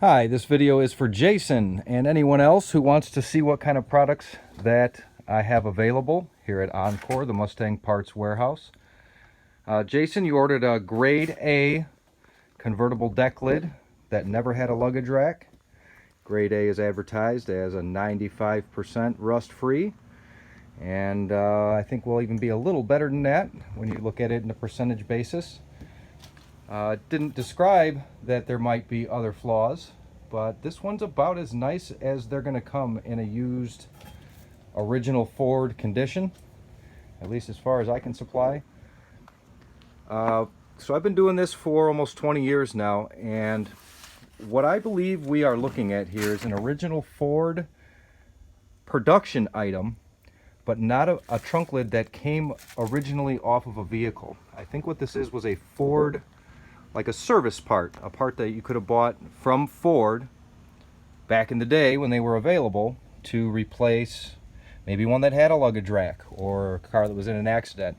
Hi, this video is for Jason and anyone else who wants to see what kind of products that I have available here at Encore, the Mustang Parts Warehouse. Jason, you ordered a grade A convertible deck lid that never had a luggage rack. Grade A is advertised as a 95% rust-free, and I think we'll even be a little better than that when you look at it in a percentage basis. It didn't describe that there might be other flaws, but this one's about as nice as they're going to come in a used original Ford condition, at least as far as I can supply. So I've been doing this for almost 20 years now, and what I believe we are looking at here is an original Ford production item, but not a trunk lid that came originally off of a vehicle. I think what this is was a Ford, like a service part, a part that you could have bought from Ford back in the day when they were available to replace maybe one that had a luggage rack or a car that was in an accident.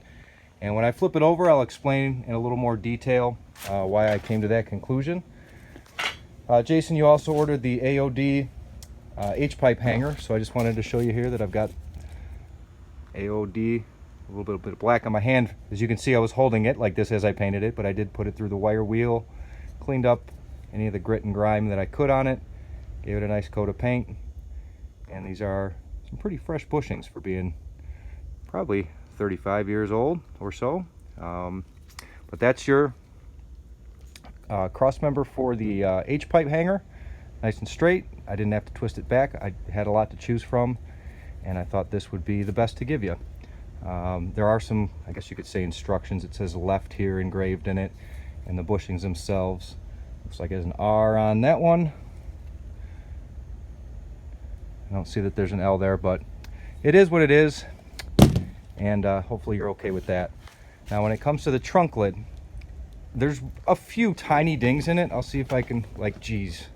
And when I flip it over, I'll explain in a little more detail why I came to that conclusion. Jason, you also ordered the AOD H-pipe hanger, so I just wanted to show you here that I've got AOD, a little bit of black on my hand. As you can see, I was holding it like this as I painted it, but I did put it through the wire wheel, cleaned up any of the grit and grime that I could on it, gave it a nice coat of paint, and these are some pretty fresh bushings for being probably 35 years old or so. But that's your cross member for the H-pipe hanger, nice and straight. I didn't have to twist it back. I had a lot to choose from, and I thought this would be the best to give you. There are some, I guess you could say, instructions. It says left here engraved in it, and the bushings themselves, looks like there's an R on that one. I don't see that there's an L there, but it is what it is, and hopefully you're okay with that. Now when it comes to the trunk lid, there's a few tiny dings in it. I'll see if I can, like, geez,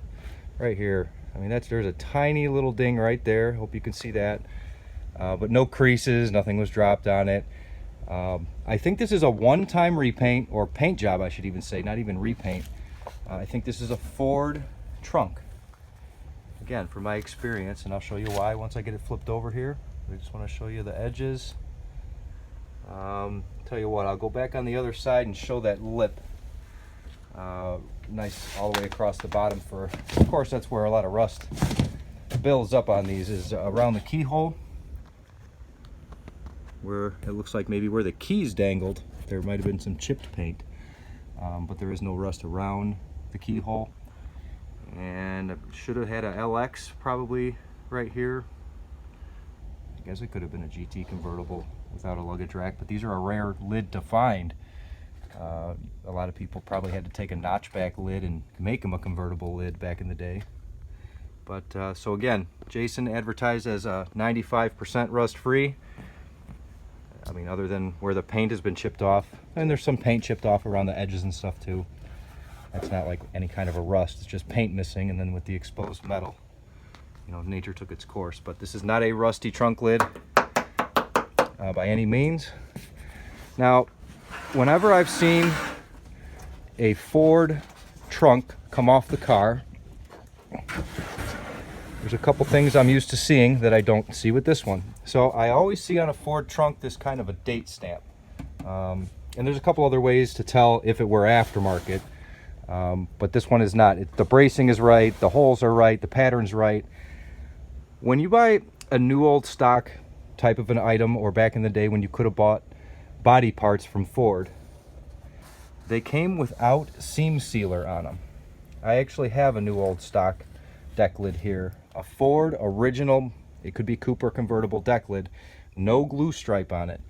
right here. I mean, there's a tiny little ding right there. Hope you can see that. But no creases, nothing was dropped on it. I think this is a one-time repaint, or paint job I should even say, not even repaint. I think this is a Ford trunk. Again, from my experience, and I'll show you why once I get it flipped over here. I just want to show you the edges. Tell you what, I'll go back on the other side and show that lip. Nice all the way across the bottom. For, of course, that's where a lot of rust builds up on these, is around the keyhole, where it looks like maybe where the keys dangled there might have been some chipped paint, but there is no rust around the keyhole. And I should have had a LX probably right here. I guess it could have been a GT convertible without a luggage rack, but these are a rare lid to find. A lot of people probably had to take a notchback lid and make them a convertible lid back in the day. But so again, Jason advertised as a 95% rust free. I mean, other than where the paint has been chipped off, and there's some paint chipped off around the edges and stuff too. That's not like any kind of a rust, it's just paint missing, and then with the exposed metal, you know, nature took its course. But this is not a rusty trunk lid by any means. Now, whenever I've seen a Ford trunk come off the car, there's a couple things I'm used to seeing that I don't see with this one. So I always see on a Ford trunk this kind of a date stamp. And there's a couple other ways to tell if it were aftermarket, but this one is not. The bracing is right, the holes are right, the pattern's right. When you buy a new old stock type of an item, or back in the day when you could have bought body parts from Ford, they came without seam sealer on them. I actually have a new old stock deck lid here, a Ford original, it could be Cooper convertible deck lid, no glue stripe on it.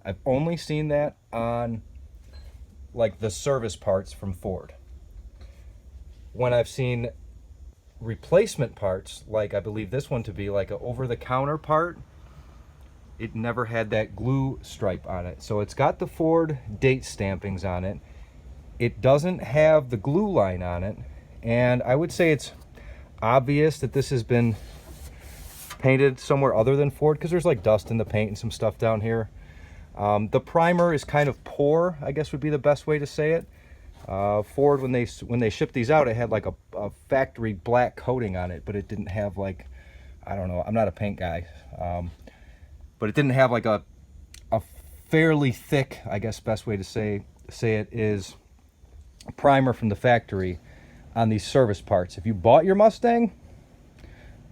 I've only seen that on like the service parts from Ford. When I've seen replacement parts, like I believe this one to be like a over-the-counter part, it never had that glue stripe on it. So it's got the Ford date stampings on it. It doesn't have the glue line on it, and I would say it's obvious that this has been painted somewhere other than Ford, because there's like dust in the paint and some stuff down here. The primer is kind of poor, I guess would be the best way to say it. Ford, when they shipped these out, it had like a factory black coating on it, but it didn't have like, I don't know, I'm not a paint guy, but it didn't have like a fairly thick, I guess best way to say it is, primer from the factory on these service parts. If you bought your Mustang,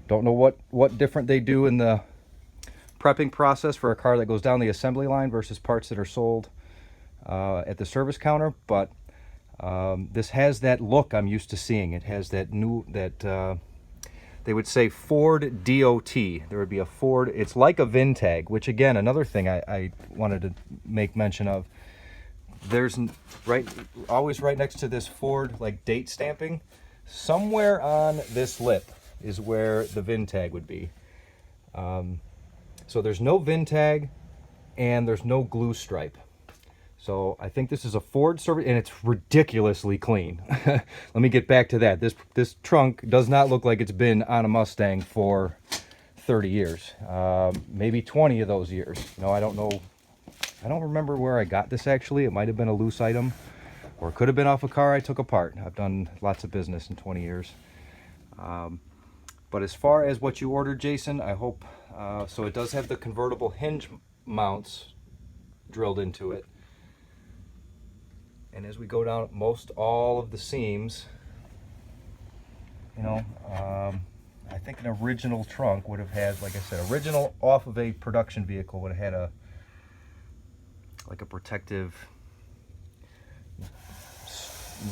don't know what different they do in the prepping process for a car that goes down the assembly line versus parts that are sold at the service counter, but this has that look I'm used to seeing. It has that they would say Ford DOT. There would be a Ford, it's like a VIN tag, which again, another thing I wanted to make mention of. There's always right next to this Ford like date stamping, somewhere on this lip is where the VIN tag would be. So there's no VIN tag and there's no glue stripe. So I think this is a Ford service, and it's ridiculously clean. Let me get back to that. This trunk does not look like it's been on a Mustang for 30 years, maybe 20 of those years. No, I don't know. I don't remember where I got this actually. It might have been a loose item, or it could have been off a car I took apart. I've done lots of business in 20 years. But as far as what you ordered, Jason, I hope, so it does have the convertible hinge mounts drilled into it. And as we go down most all of the seams, you know, I think an original trunk would have had, like I said, original off of a production vehicle would have had like a protective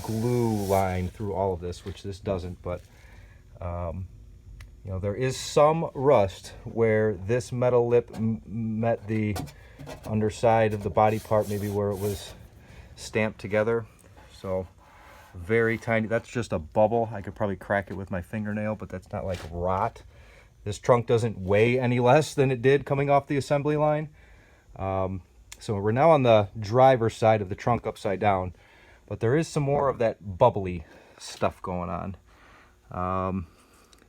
glue line through all of this, which this doesn't. But you know, there is some rust where this metal lip met the underside of the body part, maybe where it was stamped together. So very tiny, that's just a bubble. I could probably crack it with my fingernail, but that's not like rot. This trunk doesn't weigh any less than it did coming off the assembly line. So we're now on the driver's side of the trunk upside down, but there is some more of that bubbly stuff going on.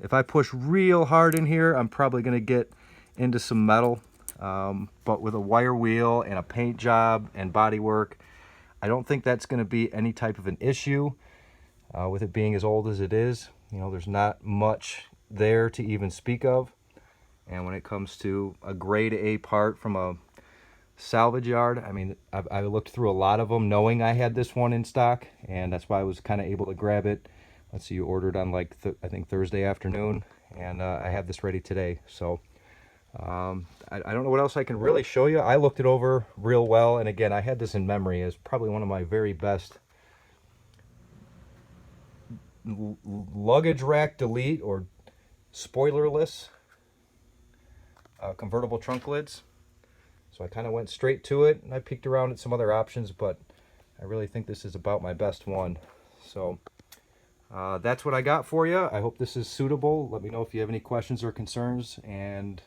If I push real hard in here, I'm probably going to get into some metal, but with a wire wheel and a paint job and body work, I don't think that's going to be any type of an issue. With it being as old as it is, you know, there's not much there to even speak of. And when it comes to a grade A part from a salvage yard, I mean, I looked through a lot of them knowing I had this one in stock, and that's why I was kind of able to grab it. Let's see, you ordered on like I think Thursday afternoon, and I have this ready today. So I don't know what else I can really show you. I looked it over real well, and again, I had this in memory as probably one of my very best luggage rack delete or spoilerless convertible trunk lids. So I kind of went straight to it, and I peeked around at some other options, but I really think this is about my best one. So that's what I got for you. I hope this is suitable. Let me know if you have any questions or concerns, and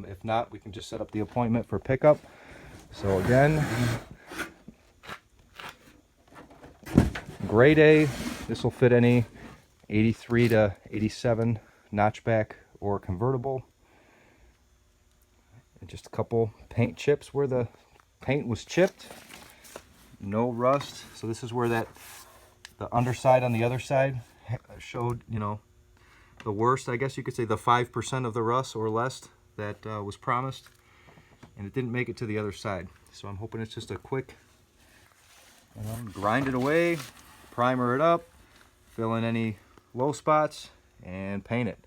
if not, we can just set up the appointment for pickup. So again, grade A, this will fit any 83 to 87 notchback or convertible. And just a couple paint chips where the paint was chipped. No rust. So this is where the underside on the other side showed, you know, the worst, I guess you could say, the 5% of the rust or less that was promised, and it didn't make it to the other side. So I'm hoping it's just a quick, you know, grind it away, primer it up, fill in any low spots, and paint it.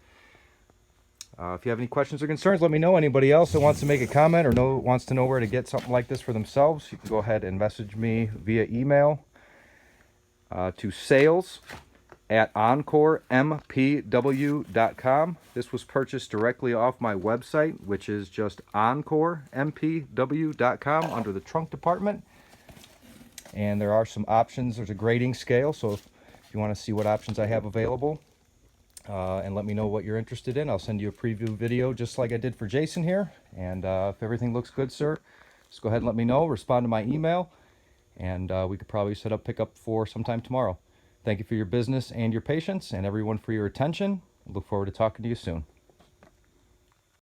If you have any questions or concerns, let me know. Anybody else that wants to make a comment or wants to know where to get something like this for themselves, you can go ahead and message me via email to sales@EncoreMPW.com. This was purchased directly off my website, which is just EncoreMPW.com under the trunk department. And there are some options. There's a grading scale, so if you want to see what options I have available, and let me know what you're interested in, I'll send you a preview video just like I did for Jason here. And if everything looks good, sir, just go ahead and let me know. Respond to my email, and we could probably set up pickup for sometime tomorrow. Thank you for your business and your patience, and everyone for your attention. I look forward to talking to you soon.